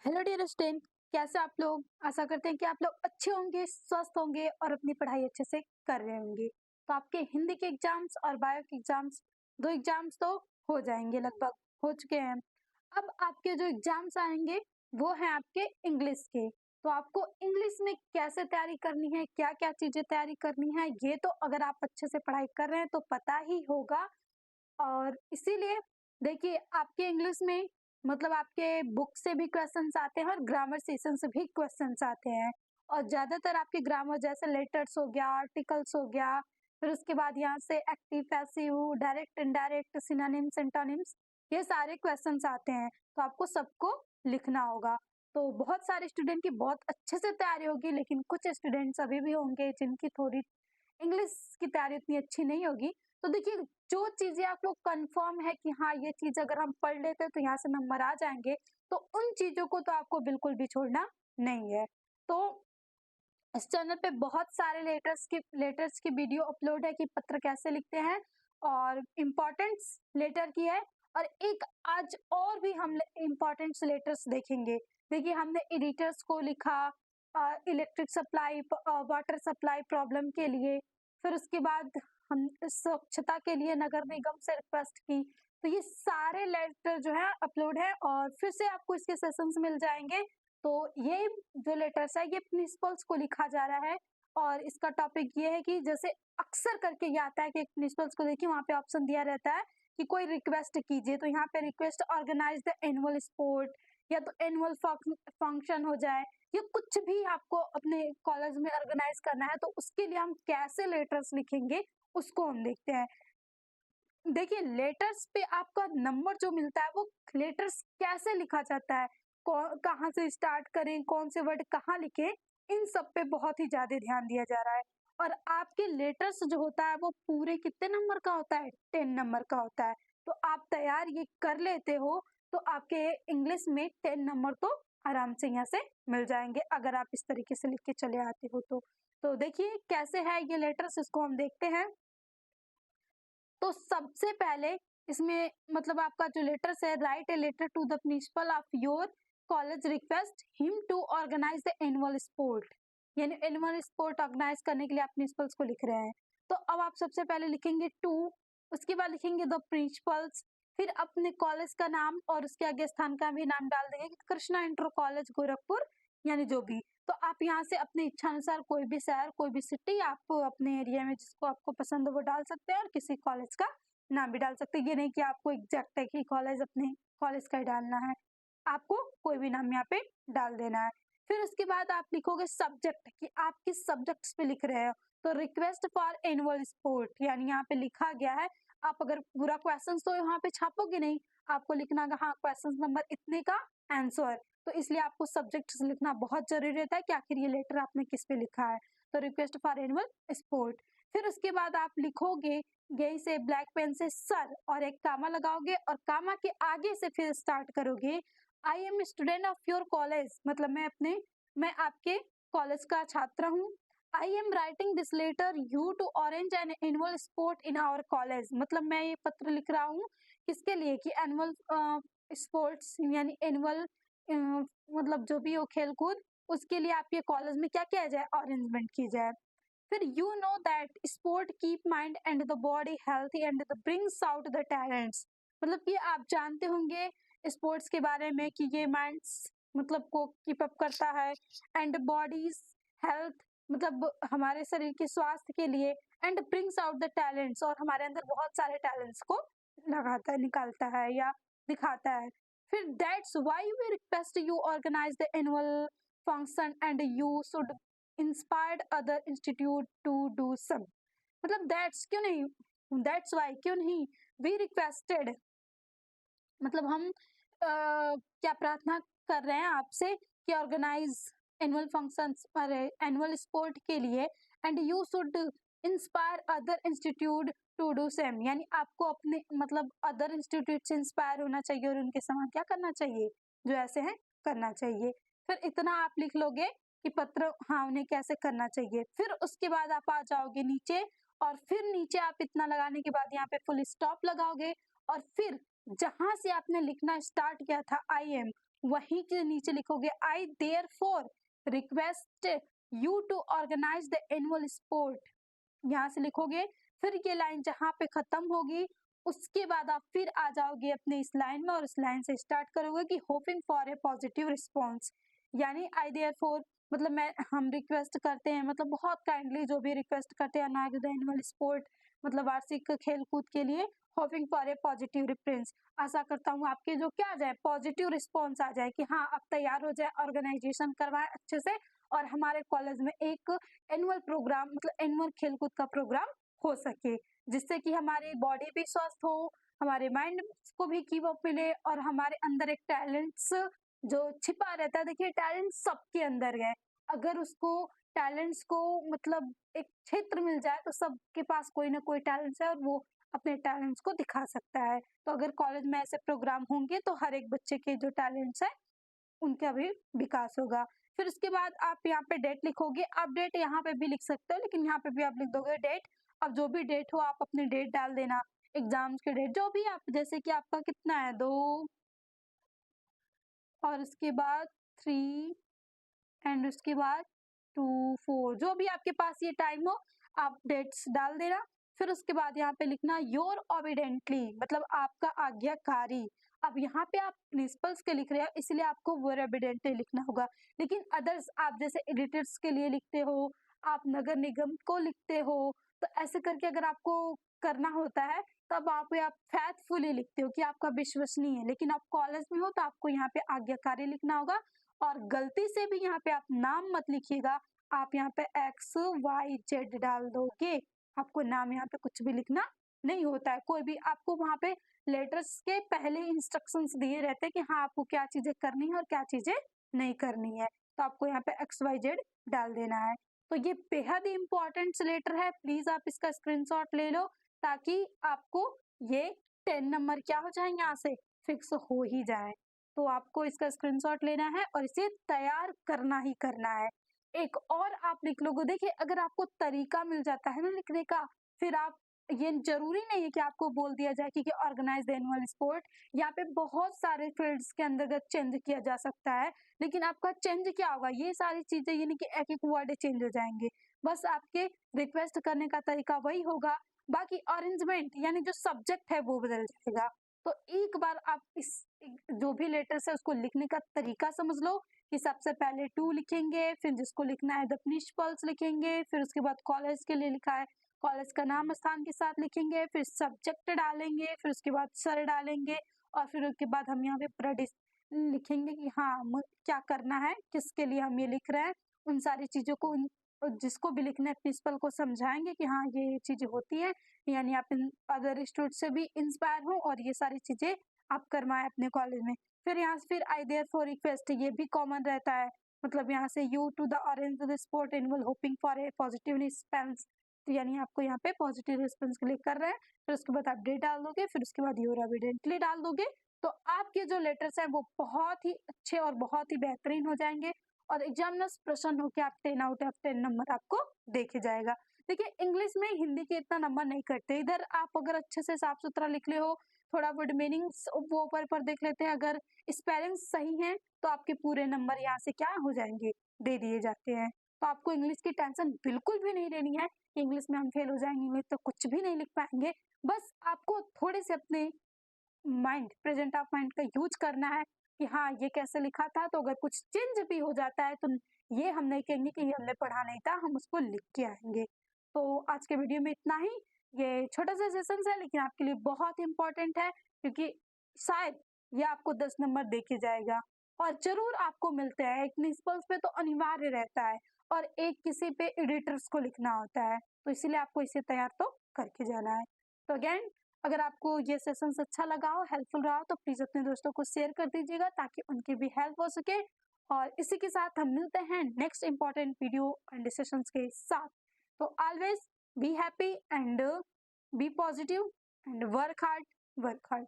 Hello dear student, कैसे आप लोग। आशा करते हैं कि आप लोग अच्छे होंगे, स्वस्थ होंगे और अपनी पढ़ाई अच्छे से कर रहे होंगे। तो आपके हिंदी के एग्जाम्स और बायो के एग्जाम्स, दो एग्जाम्स तो हो जाएंगे, लगभग हो चुके हैं। अब आपके जो एग्जाम्स आएंगे वो हैं आपके इंग्लिश के। तो आपको इंग्लिश में कैसे तैयारी करनी है, क्या क्या चीजें तैयारी करनी है, ये तो अगर आप अच्छे से पढ़ाई कर रहे हैं तो पता ही होगा। और इसीलिए देखिए, आपके इंग्लिश में मतलब आपके बुक से भी क्वेश्चंस आते हैं और ग्रामर सेशन से भी क्वेश्चंस आते हैं। और ज्यादातर आपके ग्रामर जैसे लेटर्स हो गया, आर्टिकल्स हो गया, फिर उसके बाद यहाँ से active passive, direct indirect, synonyms antonyms, ये सारे क्वेश्चंस आते हैं। तो आपको सबको लिखना होगा। तो बहुत सारे स्टूडेंट की बहुत अच्छे से तैयारी होगी, लेकिन कुछ स्टूडेंट्स अभी भी होंगे जिनकी थोड़ी इंग्लिश की तैयारी उतनी अच्छी नहीं होगी। तो देखिए, जो चीजें आपको कंफर्म है कि हाँ ये चीज अगर हम पढ़ लेते हैं तो यहाँ से नंबर आ जाएंगे, तो उन चीजों को तो आपको बिल्कुल भी छोड़ना नहीं है। तो इस चैनल पे बहुत सारे लेटर्स की वीडियो अपलोड है कि पत्र कैसे लिखते हैं, और इम्पोर्टेंट्स लेटर की है। और एक आज और भी हम इम्पोर्टेंट्स लेटर्स देखेंगे। देखिए, हमने एडिटर्स को लिखा electric supply, water supply problem के लिए। फिर उसके बाद हम स्वच्छता के लिए नगर निगम से रिक्वेस्ट की। तो ये सारे लेटर जो है अपलोड है, और फिर से आपको इसके सेशंस मिल जाएंगे। तो ये जो लेटर्स है ये प्रिंसिपल्स को लिखा जा रहा है। और इसका टॉपिक ये है कि जैसे अक्सर करके ये आता है कि प्रिंसिपल्स को देखिए, वहाँ पे ऑप्शन दिया रहता है कि कोई रिक्वेस्ट कीजिए। तो यहाँ पे request organize the annual sport, या तो एनुअल फंक्शन हो जाए, या कुछ भी आपको अपने कॉलेज में ऑर्गेनाइज करना है, तो उसके लिए हम कैसे लेटर्स लिखेंगे उसको हम देखते हैं। देखिए, लेटर्स पे आपका नंबर जो मिलता है वो लेटर्स कैसे लिखा जाता है, कहाँ से स्टार्ट करें, कौन से वर्ड कहाँ लिखें, इन सब पे बहुत ही ज्यादा ध्यान दिया जा रहा है। और आपके लेटर्स जो होता है वो पूरे कितने नंबर का होता है? 10 नंबर का होता है। तो आप तैयार ये कर लेते हो तो आपके इंग्लिश में 10 नंबर तो आराम से यहाँ से मिल जाएंगे, अगर आप इस तरीके से लिख के चले आते हो तो देखिए कैसे है ये लेटर्स, इसको हम देखते हैं। तो सबसे पहले इसमें मतलब आपका जो लेटर्स है, write a letter to the principal of your college, request him to organise the annual sport, यानी एनुअल स्पोर्ट ऑर्गेनाइज करने के लिए आप प्रिंसिपल्स को लिख रहे हैं। तो अब आप सबसे पहले लिखेंगे टू, उसके बाद लिखेंगे द प्रिंसिपल्स, फिर अपने कॉलेज का नाम और उसके आगे स्थान का भी नाम डाल देंगे, कृष्णा इंटर कॉलेज गोरखपुर, यानी जो भी। तो आप यहाँ से अपने इच्छा अनुसार कोई भी शहर, कोई भी सिटी, आप अपने एरिया में जिसको आपको पसंद है वो डाल सकते हैं, और किसी कॉलेज का नाम भी डाल सकते हैं। ये नहीं कि आपको एग्जैक्ट है कि कॉलेज अपने कॉलेज का ही डालना है, आपको कोई भी नाम यहाँ पे डाल देना है। फिर उसके बाद आप लिखोगे सब्जेक्ट, कि आप किस सब्जेक्ट्स पे लिख रहे हो। तो रिक्वेस्ट फॉर एनुअल स्पोर्ट, यानी यहाँ पे लिखा गया है। आप अगर पूरा क्वेश्चन तो यहाँ पे छापोगे नहीं, आपको लिखना है हाँ क्वेश्चन नंबर इतने का आंसर। तो इसलिए आपको सब्जेक्ट लिखना बहुत जरूरी रहता है कि आखिर ये लेटर आपने किस पे लिखा है। तो रिक्वेस्ट फॉर एनुअल स्पोर्ट। फिर उसके बाद आप लिखोगे यही से ब्लैक पेन से सर, और एक कामा लगाओगे, और कामा के आगे से फिर स्टार्ट करोगे I am student of your college, मतलब मैं आपके कॉलेज का छात्र हूँ। I am writing this letter you to organize an annual sport in our college, मतलब मैं ये पत्र लिख रहा हूँ किसके लिए कि एनुअल स्पोर्ट्स, यानी एनुअल मतलब जो भी हो खेल कूद, उसके लिए आपके कॉलेज में क्या किया जाए, अरेंजमेंट की जाए। फिर you know that sport keep mind and the body healthy and the brings out the talents, मतलब कि आप जानते होंगे स्पोर्ट्स के बारे में कि ये माइंड्स मतलब को कीप अप करता है, एंड बॉडीज हेल्थ मतलब हमारे शरीर के स्वास्थ्य के लिए, and brings out the talents, और हमारे अंदर बहुत सारे टैलेंट्स को लगाता है, निकालता है या दिखाता है। फिर that's why we request you organize the annual function and you should inspired other institute to do some, मतलब दैट्स क्यों नहीं, दैट्स वाई क्यों नहीं, वी रिक्वेस्टेड मतलब हम क्या प्रार्थना कर रहे हैं आपसे कि ऑर्गेनाइज एनुअल फंक्शंस और एनुअल स्पोर्ट के लिए, and you should inspire other institute to do same, यानी आपको अपने मतलब अदर इंस्टीट्यूट से इंस्पायर होना चाहिए और उनके समान क्या करना चाहिए, जो ऐसे हैं करना चाहिए। फिर इतना आप लिख लोगे कि पत्र हाँ उन्हें कैसे करना चाहिए। फिर उसके बाद आप आ जाओगे नीचे, और फिर नीचे आप इतना लगाने के बाद यहाँ पे फुल स्टॉप लगाओगे, और फिर जहां से आपने लिखना स्टार्ट किया था आई एम, वहीं के नीचे लिखोगे I therefore request you to organise the annual sport, यहाँ से लिखोगे। फिर ये लाइन जहाँ पे खत्म होगी उसके बाद आप फिर आ जाओगे अपने इस लाइन में और इस लाइन से स्टार्ट करोगे कि hopping for a positive response, यानी आई देयरफॉर मतलब हम रिक्वेस्ट करते हैं, मतलब बहुत काइंडली जो भी रिक्वेस्ट करते हैं ऑर्गेनाइज द एनुअल स्पोर्ट, मतलब वार्षिक खेल कूद के लिए, hoping for a positive reference, आशा करता हूँ आपके जो क्या आ जाए पॉजिटिव रिस्पॉन्स आ जाए कि हाँ अब तैयार हो जाए, ऑर्गेनाइजेशन करवाए अच्छे से और हमारे कॉलेज में एक एनुअल प्रोग्राम मतलब एनुअल खेलकूद का प्रोग्राम हो सके, जिससे कि हमारी बॉडी भी स्वस्थ हो, हमारे माइंड को भी कीप अप मिले और हमारे अंदर एक टैलेंट्स जो छिपा रहता है, देखिए टैलेंट सबके अंदर है, अगर उसको टैलेंट्स को मतलब एक क्षेत्र मिल जाए तो सबके पास कोई ना कोई टैलेंट्स है और वो अपने टैलेंट्स को दिखा सकता है। तो अगर कॉलेज में ऐसे प्रोग्राम होंगे तो हर एक बच्चे के जो टैलेंट्स है उनका भी विकास होगा। फिर उसके बाद आप यहाँ पे डेट लिखोगे, आप डेट यहाँ पे भी लिख सकते हो लेकिन यहाँ पे भी आप लिख दोगे डेट। अब जो भी डेट हो आप अपनी डेट डाल देना, एग्जाम्स की डेट जो भी आप, जैसे कि आपका कितना है 2 और उसके बाद 3 एंड उसके बाद 2 4 जो भी आपके पास ये टाइम हो आप डेट्स डाल देना। फिर उसके बाद यहाँ पे लिखना योर ओबिडेंटली मतलब आपका आज्ञाकारी। अब यहाँ पे आप प्रिंसिपल्स के लिख रहे हो इसलिए आपको योर ओबिडेंटली लिखना होगा, लेकिन अदर्स आप जैसे एडिटर्स के लिए लिखते हो, आप नगर निगम को लिखते हो, तो ऐसे करके अगर आपको करना होता है तब आप फैथफुली लिखते हो कि आपका विश्वसनीय है, लेकिन आप कॉलेज में हो तो आपको यहाँ पे आज्ञाकारी लिखना होगा। और गलती से भी यहाँ पे आप नाम मत लिखिएगा, आप यहाँ पे XYZ डाल दोगे, आपको नाम यहाँ पे कुछ भी लिखना नहीं होता है। कोई भी आपको वहाँ पे लेटर्स के पहले इंस्ट्रक्शंस दिए रहते हैं कि हाँ आपको क्या चीजें करनी है और क्या चीजें नहीं करनी है, तो आपको यहाँ पे XYZ डाल देना है। तो ये बेहद ही इंपॉर्टेंट लेटर है, प्लीज आप इसका स्क्रीनशॉट ले लो ताकि आपको ये 10 नंबर क्या हो जाए यहाँ से फिक्स हो ही जाए। तो आपको इसका स्क्रीनशॉट लेना है और इसे तैयार करना ही करना है। एक और आप लिख लोगे, देखिए अगर आपको तरीका मिल जाता है ना लिखने का, फिर आप ये जरूरी नहीं है कि आपको बोल दिया जाए कि ऑर्गेनाइज एनुअल स्पोर्ट, यहाँ पे बहुत सारे फील्ड्स के अंतर्गत चेंज किया जा सकता है, लेकिन आपका चेंज क्या होगा ये सारी चीजें यानी कि एक एक वर्ड चेंज हो जाएंगे, बस आपके रिक्वेस्ट करने का तरीका वही होगा, बाकी अरेंजमेंट यानी जो सब्जेक्ट है वो बदल जाएगा। तो एक बार आप इस जो भी लेटर्स है उसको लिखने का तरीका समझ लो कि सबसे पहले टू लिखेंगे, फिर जिसको लिखना है द प्रिंसिपल्स लिखेंगे, फिर उसके बाद कॉलेज के लिए लिखा है कॉलेज का नाम स्थान के साथ लिखेंगे, फिर सब्जेक्ट डालेंगे, फिर उसके बाद सर डालेंगे और फिर उसके बाद हम यहाँ पे पूरा लिखेंगे कि हाँ क्या करना है, किसके लिए हम ये लिख रहे हैं, उन सारी चीजों को जिसको भी लिखना है प्रिंसिपल को समझाएंगे कि हाँ ये चीजें होती है, यानी आप अदर स्टूडेंट से भी इंस्पायर हो और ये सारी चीजें आप करवाएं अपने कॉलेज में। फिर यहाँ से फिर आई देयर फॉर रिक्वेस्ट ये भी कॉमन रहता है, मतलब यहाँ से you to the organize the sport annual hoping for a positive response, तो यानी आपको यहाँ पे पॉजिटिव रिस्पॉन्स क्लिक कर रहे हैं, फिर उसके बाद आप डेट डाल दोगे, फिर उसके बाद योर एविडेंटली डाल दोगे, तो आपके जो लेटर्स हैं वो बहुत ही अच्छे और बहुत ही बेहतरीन हो जाएंगे और एग्जामिनर्स प्रसन्न होकर आप 10 आउट ऑफ 10 नंबर आपको देखे जाएगा। देखिए इंग्लिश में हिंदी के इतना नंबर नहीं करते, इधर आप अगर अच्छे से साफ सुथरा लिख ले हो, थोड़ा वर्ड मीनिंग्स वो ऊपर पर देख लेते हैं, अगर स्पेलिंग्स सही हैं तो आपके पूरे नंबर यहाँ से क्या हो जाएंगे दे दिए जाते हैं। तो आपको इंग्लिश की टेंशन बिल्कुल भी नहीं लेनी है कि इंग्लिश में हम फेल हो जाएंगे, इंग्लिश तो कुछ भी नहीं लिख पाएंगे, बस आपको थोड़े से अपने माइंड प्रेजेंट ऑफ माइंड का यूज करना है कि हाँ ये कैसे लिखा था, तो अगर कुछ चेंज भी हो जाता है तो ये हम नहीं कहेंगे कि ये हमने पढ़ा नहीं था, हम उसको लिख के आएंगे। तो आज के वीडियो में इतना ही, ये छोटा सा सेशन है लेकिन आपके लिए बहुत इंपॉर्टेंट है क्योंकि शायद ये आपको 10 नंबर देके जाएगा और जरूर आपको मिलते हैं, एक प्रिंसिपल्स पे तो अनिवार्य रहता है और एक किसी पे एडिटर्स को लिखना होता है, तो इसीलिए आपको इसे तैयार तो करके जाना है। तो अगेन अगर आपको ये सेशन अच्छा लगा हो, हेल्पफुल रहा हो, तो प्लीज अपने दोस्तों को शेयर कर दीजिएगा ताकि उनकी भी हेल्प हो सके। और इसी के साथ हम मिलते हैं next important video and sessions के साथ। तो always be happy and be positive and work hard.